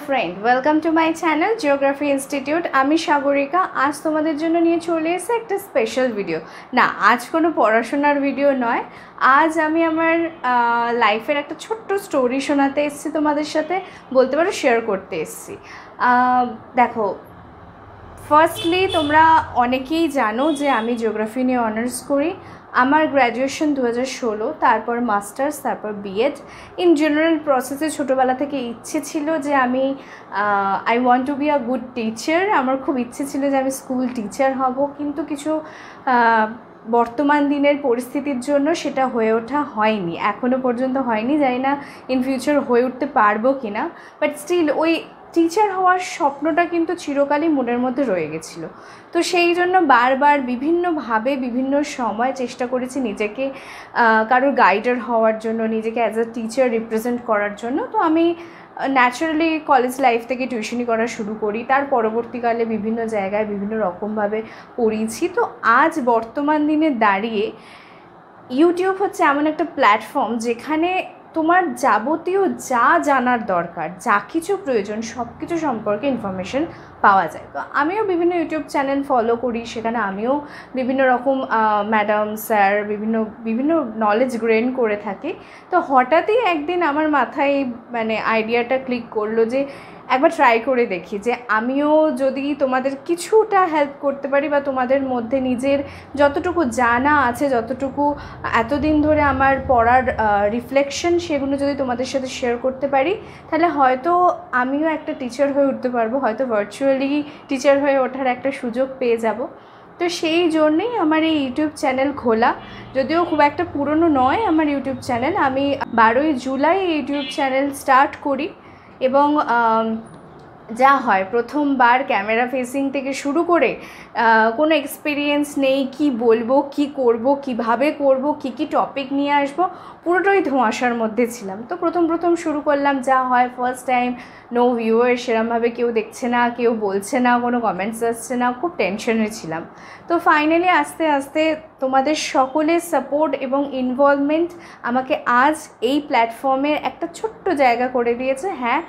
Friend, welcome to my channel geography institute. আমি সাগরিকা। আজ তোমাদের জন্য নিয়ে চলে এসে একটা স্পেশাল ভিডিও। না, আজ কোনো পড়াশোনার ভিডিও নয়। আজ আমি আমার লাইফের একটা ছোট্ট স্টোরি শোনাতে এসেছি, তোমাদের সাথে বলতে পারো শেয়ার করতে এসেছি। দেখো, ফার্স্টলি তোমরা অনেকেই জানো যে আমি জিওগ্রাফি নিয়ে অনার্স করি। আমার গ্র্যাজুয়েশন 2016, তারপর মাস্টার্স, তারপর বিএড। ইন জেনারেল প্রসেসে ছোটোবেলা থেকে ইচ্ছে ছিল যে আমি I want to be a good teacher. আমার খুব ইচ্ছে ছিল যে আমি স্কুল টিচার হব, কিন্তু কিছু বর্তমান দিনের পরিস্থিতির জন্য সেটা হয়ে ওঠা হয়নি, এখনও পর্যন্ত হয়নি। জানি না ইন ফিউচার হয়ে উঠতে পারবো কি না, বাট স্টিল ওই টিচার হওয়ার স্বপ্নটা কিন্তু চিরকালই মনের মধ্যে রয়ে গেছিলো। তো সেই জন্য বারবার বিভিন্নভাবে বিভিন্ন সময় চেষ্টা করেছি নিজেকে কারোর গাইডার হওয়ার জন্য, নিজেকে অ্যাজ আ টিচার রিপ্রেজেন্ট করার জন্য। তো আমি ন্যাচারালি কলেজ লাইফ থেকে টিউশনি করা শুরু করি, তার পরবর্তীকালে বিভিন্ন জায়গায় বিভিন্ন রকমভাবে পড়িয়েছি। তো আজ বর্তমান দিনে দাঁড়িয়ে ইউটিউব হচ্ছে এমন একটা প্ল্যাটফর্ম যেখানে তোমার যাবতীয় যা জানার দরকার, যা কিছু প্রয়োজন, সব কিছু সম্পর্কে ইনফরমেশন পাওয়া যায়। তো আমিও বিভিন্ন ইউটিউব চ্যানেল ফলো করি, সেখানে আমিও বিভিন্ন রকম ম্যাডাম, স্যার, বিভিন্ন নলেজ গ্রেন করে থাকি। তো হঠাৎই একদিন আমার মাথায় মানে আইডিয়াটা ক্লিক করলো যে একবার ট্রাই করে দেখি যে আমিও যদি তোমাদের কিছুটা হেল্প করতে পারি, বা তোমাদের মধ্যে নিজের যতটুকু জানা আছে, যতটুকু এতদিন ধরে আমার পড়ার রিফ্লেকশন, সেগুলো যদি তোমাদের সাথে শেয়ার করতে পারি, তাহলে হয়তো আমিও একটা টিচার হয়ে উঠতে পারবো, হয়তো ভার্চুয়ালি টিচার হয়ে ওঠার একটা সুযোগ পেয়ে যাব। তো সেই জন্যেই আমার এই ইউটিউব চ্যানেল খোলা। যদিও খুব একটা পুরনো নয় আমার ইউটিউব চ্যানেল। আমি 12ই জুলাই ইউটিউব চ্যানেল স্টার্ট করি, এবং যা হয়, প্রথমবার ক্যামেরা ফেসিং থেকে শুরু করে কোনো এক্সপিরিয়েন্স নেই, কি বলবো, কি করব, কিভাবে করব, কি টপিক নিয়ে আসবো, পুরোটাই ধোঁয়াশার মধ্যে ছিলাম। তো প্রথম শুরু করলাম, যা হয়, ফার্স্ট টাইম, নো ভিউয়ার, সেরমভাবে কেউ দেখছে না, কেউ বলছে না, কোনো কমেন্টস আসছে না, খুব টেনশনে ছিলাম। তো ফাইনালি আস্তে আস্তে তোমাদের সকলের সাপোর্ট এবং ইনভলভমেন্ট আমাকে আজ এই প্ল্যাটফর্মে একটা ছোট্ট জায়গা করে দিয়েছে। হ্যাঁ,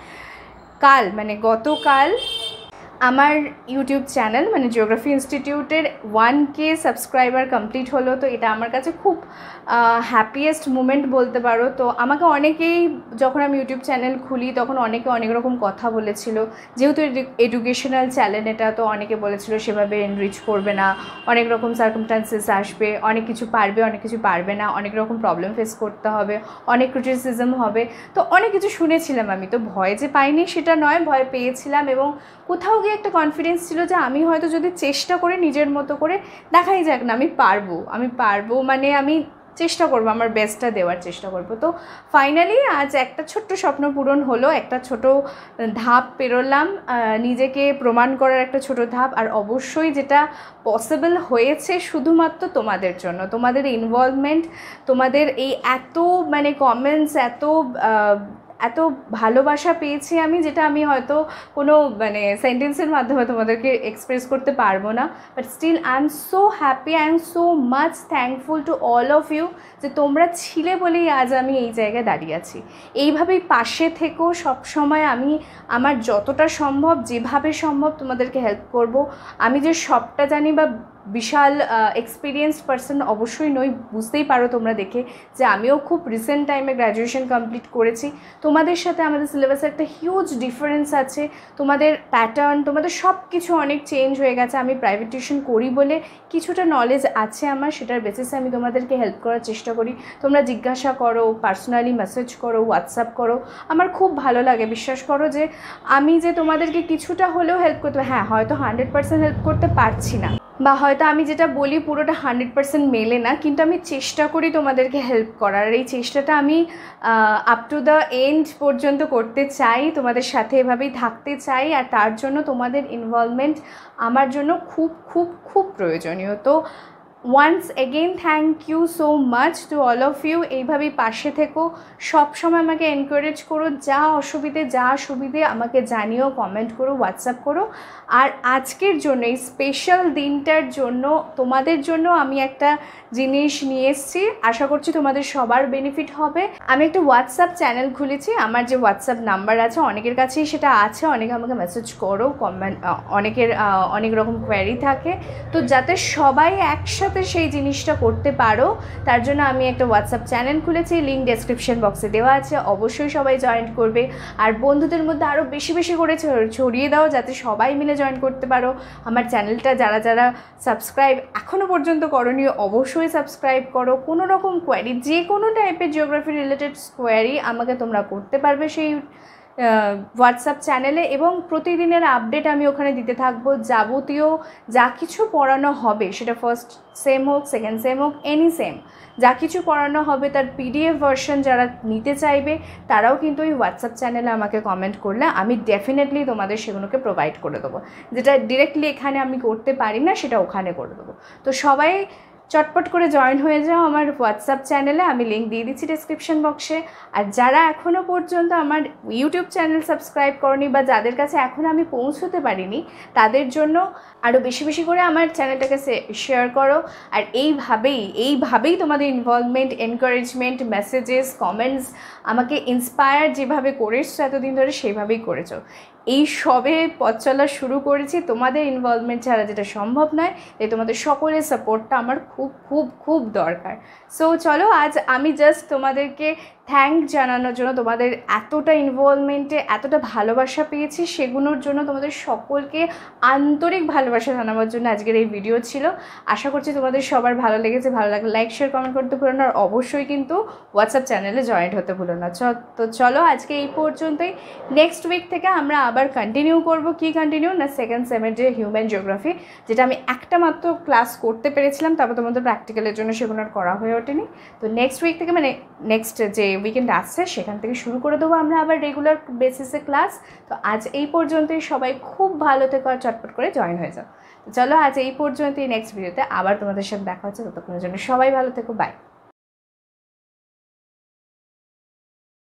গতকাল আমার ইউটিউব চ্যানেল মানে জিওগ্রাফি ইনস্টিটিউটের 1K সাবস্ক্রাইবার কমপ্লিট হলো। তো এটা আমার কাছে খুব হ্যাপিয়েস্ট মুমেন্ট বলতে পারো। তো আমাকে অনেকেই, যখন আমি ইউটিউব চ্যানেল খুলি, তখন অনেকে অনেক রকম কথা বলেছিল। যেহেতু এডুকেশনাল চ্যানেল এটা, তো অনেকে বলেছিল সেভাবে এনরিচ করবে না, অনেক রকম সার্কামস্টান্সেস আসবে, অনেক কিছু পারবে, অনেক কিছু পারবে না, অনেক রকম প্রবলেম ফেস করতে হবে, অনেক ক্রিটিসিজম হবে। তো অনেক কিছু শুনেছিলাম আমি। তো ভয় যে পাইনি সেটা নয়, ভয় পেয়েছিলাম, এবং কোথাও গিয়ে একটা কনফিডেন্স ছিল যে আমি হয়তো যদি চেষ্টা করে নিজের মতো করে, দেখাই যাক না, আমি পারবো, মানে আমি চেষ্টা করব, আমার বেস্টটা দেওয়ার চেষ্টা করব। তো ফাইনালি আজ একটা ছোট্ট স্বপ্ন পূরণ হলো, একটা ছোট ধাপ পেরোলাম, নিজেকে প্রমাণ করার একটা ছোট ধাপ। আর অবশ্যই যেটা পসিবল হয়েছে শুধুমাত্র তোমাদের জন্য, তোমাদের ইনভলভমেন্ট, তোমাদের এই এত মানে কমেন্টস, এত ভালোবাসা পেয়েছি আমি, যেটা আমি হয়তো কোনো মানে সেন্টেন্সের মাধ্যমে তোমাদেরকে এক্সপ্রেস করতে পারবো না। But still I am so happy, I am so much thankful to all of you, যে তোমরা ছিলে বলেই আজ আমি এই জায়গায় দাঁড়িয়ে আছি। এইভাবেই পাশে থেকেও সবসময় আমি আমার যতটা সম্ভব, যেভাবে সম্ভব তোমাদেরকে হেল্প করব। আমি যে সবটা জানি বা বিশাল এক্সপিরিয়েন্সড পারসন অবশ্যই নই, বুঝতেই পারো তোমরা দেখে যে আমিও খুব রিসেন্ট টাইমে গ্র্যাজুয়েশন কমপ্লিট করেছি। তোমাদের সাথে আমাদের সিলেবাসে একটা হিউজ ডিফারেন্স আছে, তোমাদের প্যাটার্ন, তোমাদের সব কিছু অনেক চেঞ্জ হয়ে গেছে। আমি প্রাইভেট টিউশন করি বলে কিছুটা নলেজ আছে আমার, সেটার বেসিসে আমি তোমাদেরকে হেল্প করার চেষ্টা করি। তোমরা জিজ্ঞাসা করো, পার্সোনালি মেসেজ করো, হোয়াটসঅ্যাপ করো, আমার খুব ভালো লাগে। বিশ্বাস করো যে আমি যে তোমাদেরকে কিছুটা হলেও হেল্প করতে, হ্যাঁ হয়তো 100% হেল্প করতে পারছি না, বা হয়তো আমি যেটা বলি পুরোটা 100% মেলে না, কিন্তু আমি চেষ্টা করি তোমাদেরকে হেল্প করার। এই চেষ্টাটা আমি আপ টু দ্য এন্ড পর্যন্ত করতে চাই, তোমাদের সাথে এভাবেই থাকতে চাই। আর তার জন্য তোমাদের ইনভলভমেন্ট আমার জন্য খুব খুব খুব প্রয়োজনীয়। তো once again thank you so much to all of you. এইভাবেই পাশে থেকো, সবসময় আমাকে এনকারেজ করো, যা অসুবিধে যা সুবিধে আমাকে জানিও, কমেন্ট করো, হোয়াটসঅ্যাপ করো। আর আজকের জন্য এই স্পেশাল দিনটার জন্য তোমাদের জন্য আমি একটা জিনিস নিয়ে এসেছি, আশা করছি তোমাদের সবার বেনিফিট হবে। আমি একটা হোয়াটসঅ্যাপ চ্যানেল খুলেছি, আমার যে হোয়াটসঅ্যাপ নাম্বার আছে অনেকের কাছেই সেটা আছে, অনেকে আমাকে মেসেজ করো, কমেন্ট, অনেকের অনেক রকম কোয়ারি থাকে, তো যাতে সবাই একসাথে সেই জিনিসটা করতে পারো তার জন্য আমি একটা হোয়াটসঅ্যাপ চ্যানেল খুলেছি, লিঙ্ক ডেসক্রিপশন বক্সে দেওয়া আছে, অবশ্যই সবাই জয়েন করবে। আর বন্ধুদের মধ্যে আরও বেশি বেশি করে ছড়িয়ে দাও যাতে সবাই মিলে জয়েন করতে পারো। আমার চ্যানেলটা যারা যারা সাবস্ক্রাইব এখনও পর্যন্ত করোনি অবশ্যই সাবস্ক্রাইব করো। কোনো রকম কোয়ারি, যে কোনো টাইপের জিওগ্রাফি রিলেটেড কোয়ারি আমাকে তোমরা করতে পারবে সেই হোয়াটসঅ্যাপ চ্যানেলে, এবং প্রতিদিনের আপডেট আমি ওখানে দিতে থাকবো। যাবতীয় যা কিছু পড়ানো হবে, সেটা ফার্স্ট সেম হোক, সেকেন্ড সেম হোক, এনি সেম, যা কিছু পড়ানো হবে তার পিডিএফ ভার্সন যারা নিতে চাইবে তারাও কিন্তু ওই হোয়াটসঅ্যাপ চ্যানেলে আমাকে কমেন্ট করলে আমি ডেফিনেটলি তোমাদের সেগুলোকে প্রোভাইড করে দেবো। যেটা ডিরেক্টলি এখানে আমি করতে পারি না সেটা ওখানে করে দেবো। তো সবাই চটপট করে জয়েন হয়ে যাও আমার হোয়াটসঅ্যাপ চ্যানেলে, আমি লিঙ্ক দিয়ে দিচ্ছি ডেসক্রিপশন বক্সে। আর যারা এখনও পর্যন্ত আমার ইউটিউব চ্যানেল সাবস্ক্রাইব করনি বা যাদের কাছে এখন আমি পৌঁছতে পারিনি তাদের জন্য আরও বেশি বেশি করে আমার চ্যানেলটাকে শেয়ার করো। আর এইভাবেই তোমাদের ইনভলভমেন্ট, এনকারেজমেন্ট, মেসেজেস, কমেন্টস আমাকে ইন্সপায়ার যেভাবে করেছো এতদিন ধরে সেইভাবেই করেছো। এই সবে পথ চলা শুরু করেছি, তোমাদের ইনভলভমেন্ট ছাড়া যেটা সম্ভব নয়, তাই তোমাদের সকলের সাপোর্টটা আমার খুব খুব খুব দরকার। সো চলো, আজ আমি জাস্ট তোমাদেরকে থ্যাঙ্ক জানানোর জন্য, তোমাদের এতটা ইনভলভমেন্টে এতটা ভালোবাসা পেয়েছি সেগুলোর জন্য তোমাদের সকলকে আন্তরিক ভালোবাসা জানাবার জন্য আজকের এই ভিডিও ছিল। আশা করছি তোমাদের সবার ভালো লেগেছে। ভালো লাগলে লাইক শেয়ার কমেন্ট করতে ভুলো না, আর অবশ্যই কিন্তু হোয়াটসঅ্যাপ চ্যানেলে জয়েন্ট হতে ভুলো না। তো চলো আজকে এই পর্যন্তই। নেক্সট উইক থেকে আমরা আবার কন্টিনিউ করব। কি কন্টিনিউ না, সেকেন্ড সেমের যে হিউম্যান জিওগ্রাফি, যেটা আমি একটা মাত্র ক্লাস করতে পেরেছিলাম, তারপর তোমাদের প্র্যাকটিক্যালের জন্য সেগুলো আর করা হয়ে ওঠেনি। তো নেক্সট উইক থেকে, মানে নেক্সট যে উইকেন্ড আসছে সেখান থেকে শুরু করে দেবো আমরা আবার রেগুলার বেসিসে ক্লাস। তো আজ এই পর্যন্তই, সবাই খুব ভালো থেকো আর চটপট করে জয়েন হয়ে যাও। তো চলো আজ এই পর্যন্তই, নেক্সট ভিডিওতে আবার তোমাদের সাথে দেখা হচ্ছে। ততক্ষণের জন্য সবাই ভালো থেকো, বাই।